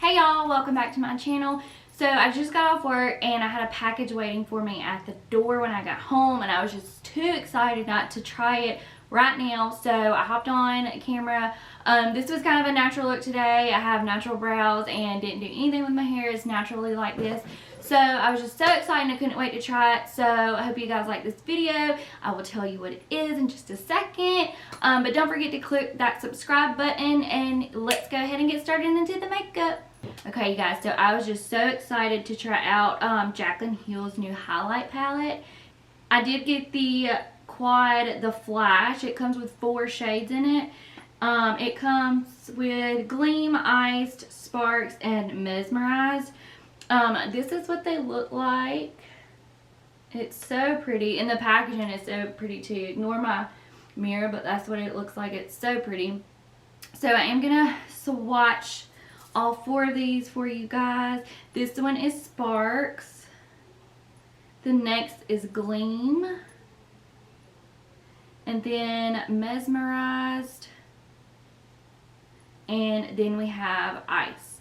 Hey y'all, welcome back to my channel. So I just got off work and I had a package waiting for me at the door when I got home, and I was just too excited not to try it right now. So I hopped on camera. This was kind of a natural look today. I have natural brows and didn't do anything with my hair. It's naturally like this. So I was just so excited I couldn't wait to try it. So I hope you guys like this video. I will tell you what it is in just a second. But don't forget to click that subscribe button, and let's go ahead and get started into the makeup. Okay, you guys, so I was just so excited to try out Jaclyn Hill's new highlight palette. I did get the Quad, the Flash. It comes with 4 shades in it. It comes with Gleam, Iced, Sparks, and Mesmerized. This is what they look like. It's so pretty, and the packaging is so pretty too. Ignore my mirror, but that's what it looks like. It's so pretty. So I am gonna swatch all 4 of these for you guys. This one is Sparks. The next is Gleam. And then Mesmerized. And then we have Iced.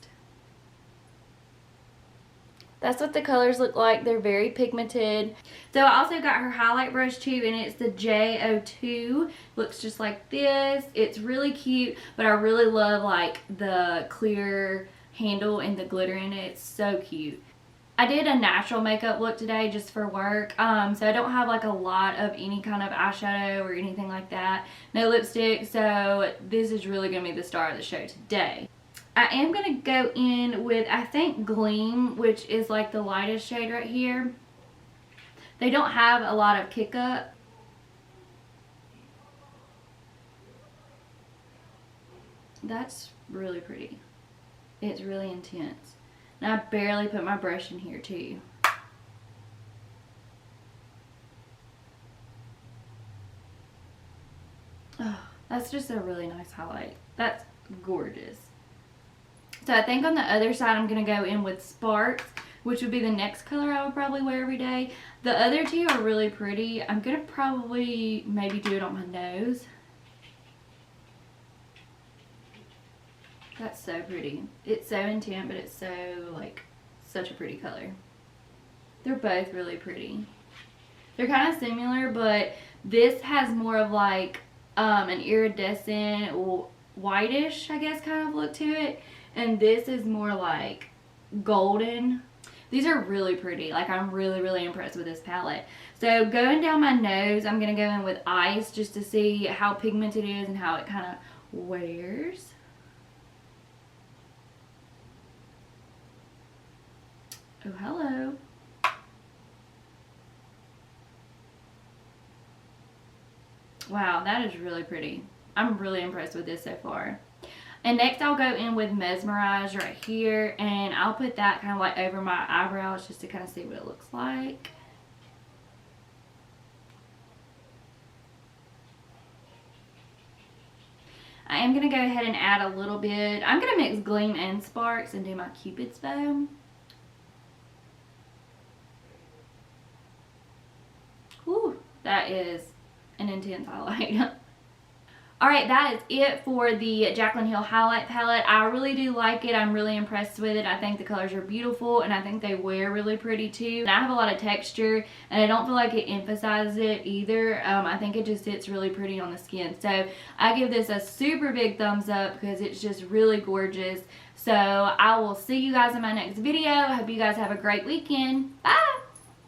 That's what the colors look like. They're very pigmented. So I also got her highlight brush too, and it's the J02. Looks just like this. It's really cute, but I really love like the clear handle and the glitter in it. It's so cute. I did a natural makeup look today just for work. So I don't have like a lot of any kind of eyeshadow or anything like that. No lipstick. So this is really going to be the star of the show today. I am going to go in with, I think, Gleam, which is like the lightest shade right here. They don't have a lot of kick up. That's really pretty. It's really intense. And I barely put my brush in here too. Oh, that's just a really nice highlight. That's gorgeous. So I think on the other side I'm going to go in with Sparks, which would be the next color I would probably wear every day. The other two are really pretty. I'm going to probably maybe do it on my nose. That's so pretty. It's so intense, but it's so like such a pretty color. They're both really pretty. They're kind of similar, but this has more of like an iridescent whitish, I guess, kind of look to it. And this is more like golden. These are really pretty. Like, I'm really, really impressed with this palette. So going down my nose, I'm going to go in with Ice just to see how pigmented it is and how it kind of wears. Oh, hello. Wow, that is really pretty. I'm really impressed with this so far. And next I'll go in with Mesmerized right here, and I'll put that kind of like over my eyebrows just to kind of see what it looks like. I am going to go ahead and add a little bit. I'm going to mix Gleam and Sparks and do my Cupid's bow. Whew, that is an intense highlight. Alright, that is it for the Jaclyn Hill highlight palette. I really do like it. I'm really impressed with it. I think the colors are beautiful, and I think they wear really pretty too. And I have a lot of texture, and I don't feel like it emphasizes it either. I think it just sits really pretty on the skin. So I give this a super big thumbs up because it's just really gorgeous. So I will see you guys in my next video. I hope you guys have a great weekend. Bye!